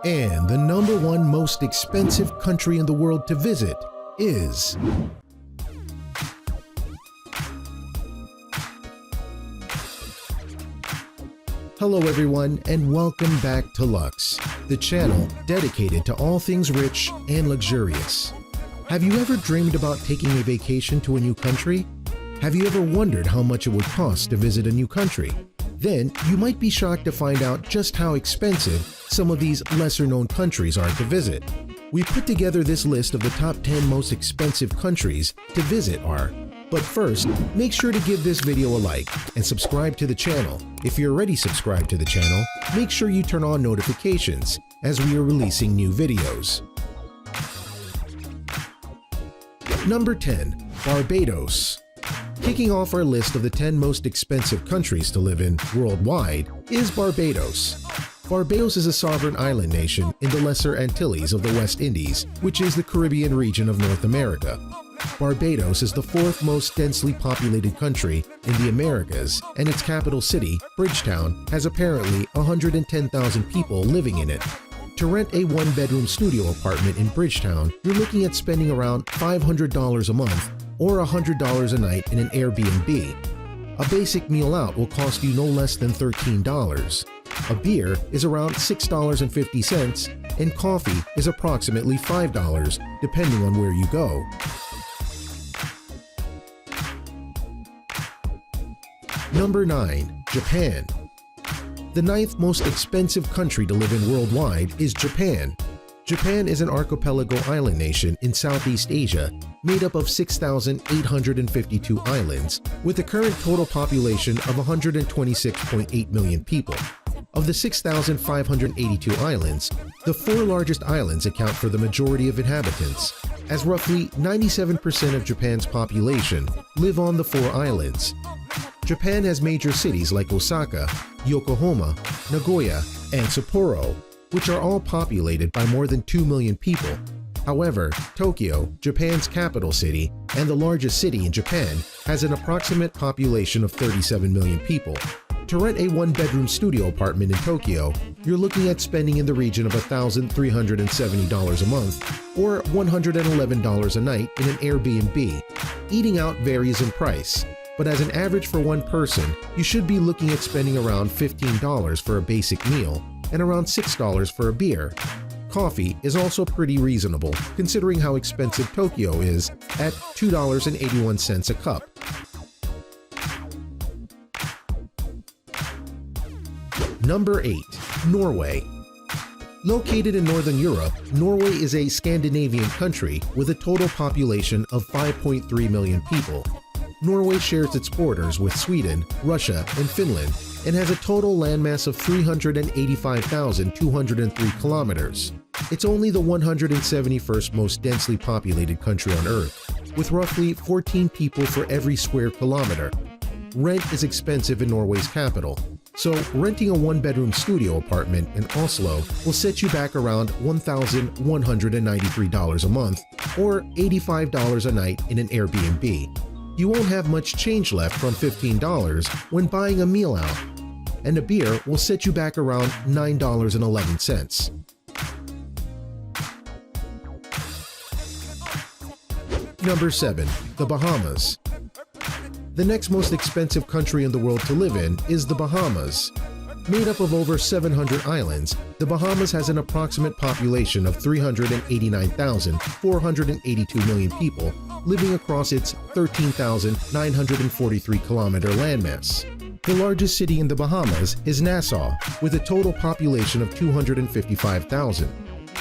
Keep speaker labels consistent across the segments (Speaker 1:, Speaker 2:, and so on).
Speaker 1: And the #1 most expensive country in the world to visit is Hello everyone, and welcome back to Lux, the channel dedicated to all things rich and luxurious. Have you ever dreamed about taking a vacation to a new country? Have you ever wondered how much it would cost to visit a new country? Then you might be shocked to find out just how expensive some of these lesser-known countries are to visit. We put together this list of the top 10 most expensive countries to visit are. But first, make sure to give this video a like and subscribe to the channel. If you're already subscribed to the channel, make sure you turn on notifications as we are releasing new videos. Number 10. Barbados. Kicking off our list of the 10 most expensive countries to live in worldwide is Barbados. Barbados is a sovereign island nation in the Lesser Antilles of the West Indies, which is the Caribbean region of North America. Barbados is the 4th most densely populated country in the Americas, and its capital city, Bridgetown, has apparently 110,000 people living in it. To rent a one-bedroom studio apartment in Bridgetown, you're looking at spending around $500 a month or $100 a night in an Airbnb. A basic meal out will cost you no less than $13. A beer is around $6.50, and coffee is approximately $5, depending on where you go. Number 9. Japan. The 9th most expensive country to live in worldwide is Japan. Japan is an archipelago island nation in Southeast Asia made up of 6,852 islands, with a current total population of 126.8 million people. Of the 6,582 islands, the 4 largest islands account for the majority of inhabitants, as roughly 97% of Japan's population live on the 4 islands. Japan has major cities like Osaka, Yokohama, Nagoya, and Sapporo, which are all populated by more than 2 million people. However, Tokyo, Japan's capital city and the largest city in Japan, has an approximate population of 37 million people. To rent a one-bedroom studio apartment in Tokyo, you're looking at spending in the region of $1,370 a month or $111 a night in an Airbnb. Eating out varies in price, but as an average for one person, you should be looking at spending around $15 for a basic meal and around $6 for a beer. Coffee is also pretty reasonable, considering how expensive Tokyo is at $2.81 a cup. Number 8. Norway. Located in Northern Europe, Norway is a Scandinavian country with a total population of 5.3 million people. Norway shares its borders with Sweden, Russia, and Finland, and has a total landmass of 385,203 kilometers. It's only the 171st most densely populated country on Earth, with roughly 14 people for every square kilometer. Rent is expensive in Norway's capital, so renting a one-bedroom studio apartment in Oslo will set you back around $1,193 a month or $85 a night in an Airbnb. You won't have much change left from $15 when buying a meal out, and a beer will set you back around $9.11. Number 7. The Bahamas. The next most expensive country in the world to live in is the Bahamas. Made up of over 700 islands, the Bahamas has an approximate population of 389,482 million people living across its 13,943 kilometer landmass. The largest city in the Bahamas is Nassau, with a total population of 255,000.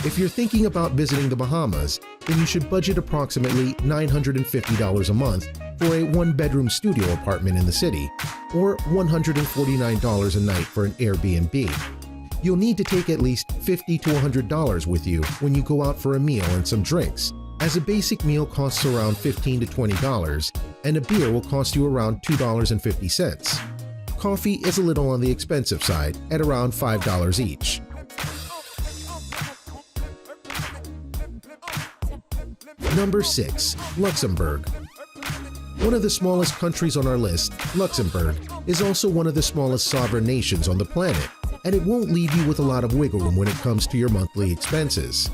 Speaker 1: If you're thinking about visiting the Bahamas, then you should budget approximately $950 a month for a one-bedroom studio apartment in the city, or $149 a night for an Airbnb. You'll need to take at least $50 to $100 with you when you go out for a meal and some drinks, as a basic meal costs around $15 to $20, and a beer will cost you around $2.50. Coffee is a little on the expensive side at around $5 each. Number 6. Luxembourg. One of the smallest countries on our list, Luxembourg is also one of the smallest sovereign nations on the planet and it won't leave you with a lot of wiggle room when it comes to your monthly expenses.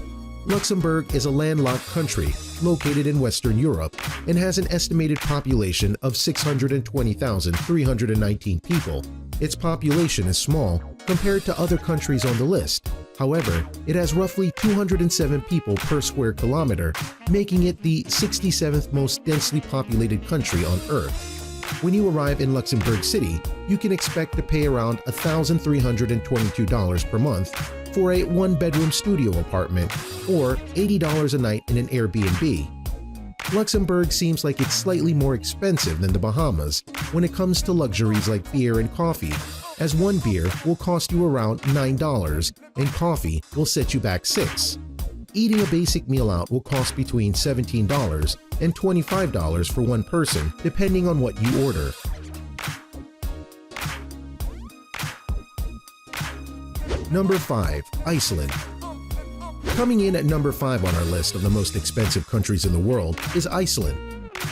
Speaker 1: Luxembourg is a landlocked country located in Western Europe and has an estimated population of 620,319 people. Its population is small compared to other countries on the list. However, it has roughly 207 people per square kilometer, making it the 67th most densely populated country on Earth. When you arrive in Luxembourg City, you can expect to pay around $1,322 per month for a one-bedroom studio apartment or $80 a night in an Airbnb. Luxembourg seems like it's slightly more expensive than the Bahamas when it comes to luxuries like beer and coffee, as one beer will cost you around $9 and coffee will set you back $6. Eating a basic meal out will cost between $17 and $25 for one person, depending on what you order. Number 5. Iceland. Coming in at number 5 on our list of the most expensive countries in the world is Iceland.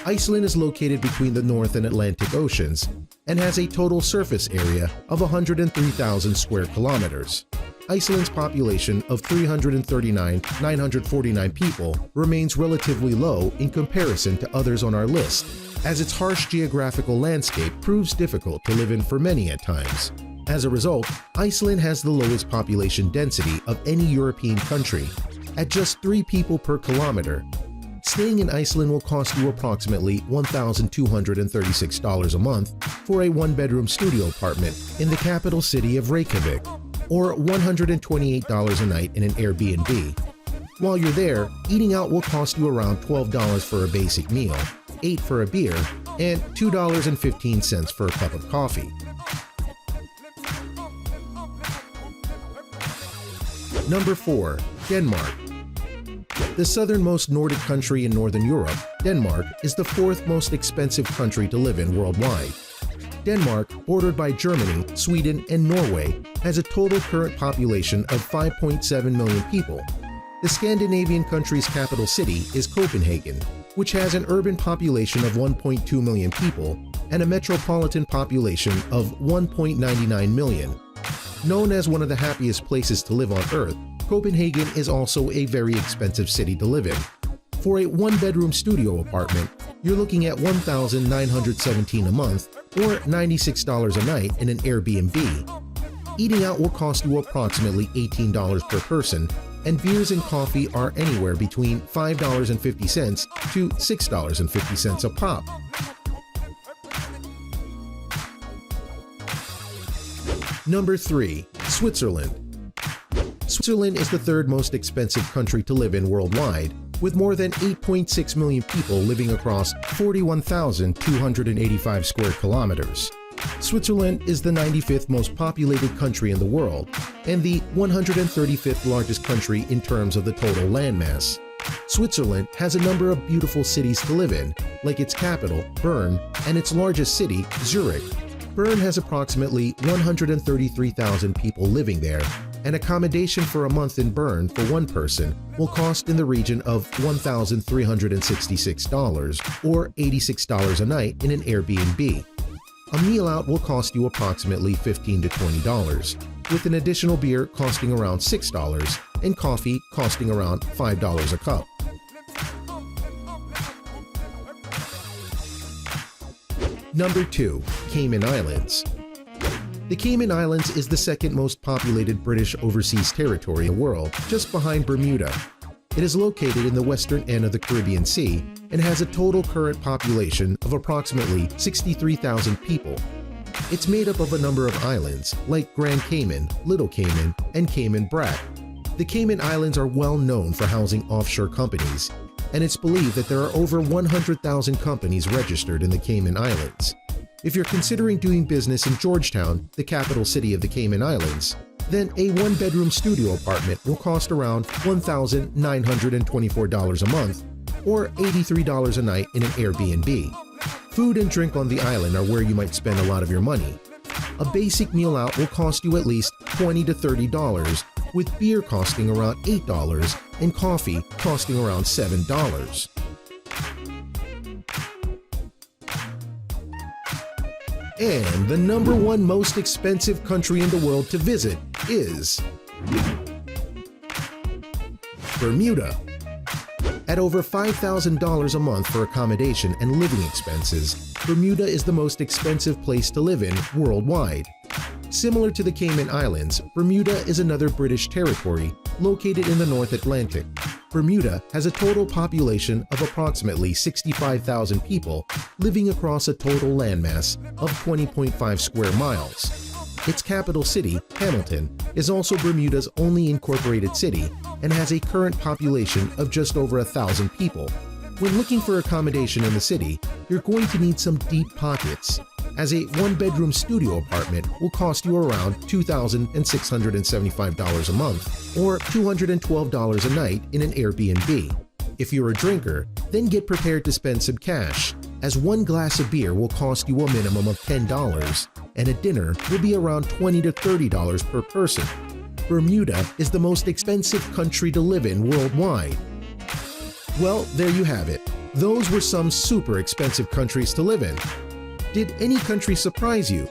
Speaker 1: Iceland is located between the North and Atlantic Oceans and has a total surface area of 103,000 square kilometers. Iceland's population of 339,949 people remains relatively low in comparison to others on our list, as its harsh geographical landscape proves difficult to live in for many at times. As a result, Iceland has the lowest population density of any European country, at just 3 people per kilometer. Staying in Iceland will cost you approximately $1,236 a month for a one-bedroom studio apartment in the capital city of Reykjavik, or $128 a night in an Airbnb. While you're there, eating out will cost you around $12 for a basic meal, $8 for a beer, and $2.15 for a cup of coffee. Number 4. Denmark. The southernmost Nordic country in Northern Europe, Denmark is the 4th most expensive country to live in worldwide. Denmark, bordered by Germany, Sweden, and Norway, has a total current population of 5.7 million people. The Scandinavian country's capital city is Copenhagen, which has an urban population of 1.2 million people and a metropolitan population of 1.99 million. Known as one of the happiest places to live on Earth, Copenhagen is also a very expensive city to live in. For a one-bedroom studio apartment, you're looking at $1,917 a month or $96 a night in an Airbnb. Eating out will cost you approximately $18 per person, and beers and coffee are anywhere between $5.50 to $6.50 a pop. Number 3. Switzerland. Switzerland is the 3rd most expensive country to live in worldwide, with more than 8.6 million people living across 41,285 square kilometers. Switzerland is the 95th most populated country in the world and the 135th largest country in terms of the total landmass. Switzerland has a number of beautiful cities to live in, like its capital, Bern, and its largest city, Zurich. Bern has approximately 133,000 people living there, and accommodation for a month in Bern for one person will cost in the region of $1,366 or $86 a night in an Airbnb. A meal out will cost you approximately $15 to $20, with an additional beer costing around $6 and coffee costing around $5 a cup. Number 2. Cayman Islands. The Cayman Islands is the 2nd most populated British overseas territory in the world, just behind Bermuda. It is located in the western end of the Caribbean Sea and has a total current population of approximately 63,000 people. It's made up of a number of islands, like Grand Cayman, Little Cayman, and Cayman Brac. The Cayman Islands are well known for housing offshore companies, and it's believed that there are over 100,000 companies registered in the Cayman Islands. If you're considering doing business in Georgetown, the capital city of the Cayman Islands, then a one-bedroom studio apartment will cost around $1,924 a month or $83 a night in an Airbnb. Food and drink on the island are where you might spend a lot of your money. A basic meal out will cost you at least $20 to $30, with beer costing around $8 and coffee costing around $7. And the number 1 most expensive country in the world to visit is Bermuda. At over $5,000 a month for accommodation and living expenses, Bermuda is the most expensive place to live in worldwide. Similar to the Cayman Islands, Bermuda is another British territory located in the North Atlantic. Bermuda has a total population of approximately 65,000 people living across a total landmass of 20.5 square miles. Its capital city, Hamilton, is also Bermuda's only incorporated city and has a current population of just over 1,000 people. When looking for accommodation in the city, you're going to need some deep pockets, as a one-bedroom studio apartment will cost you around $2,675 a month or $212 a night in an Airbnb. If you're a drinker, then get prepared to spend some cash, as one glass of beer will cost you a minimum of $10 and a dinner will be around $20 to $30 per person. Bermuda is the most expensive country to live in worldwide. Well, there you have it. Those were some super expensive countries to live in. Did any country surprise you?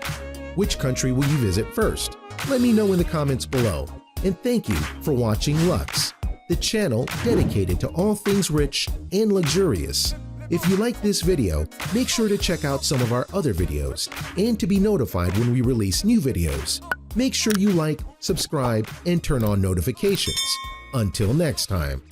Speaker 1: Which country will you visit first? Let me know in the comments below. And thank you for watching Lux, the channel dedicated to all things rich and luxurious. If you like this video, make sure to check out some of our other videos and to be notified when we release new videos. Make sure you like, subscribe, and turn on notifications. Until next time.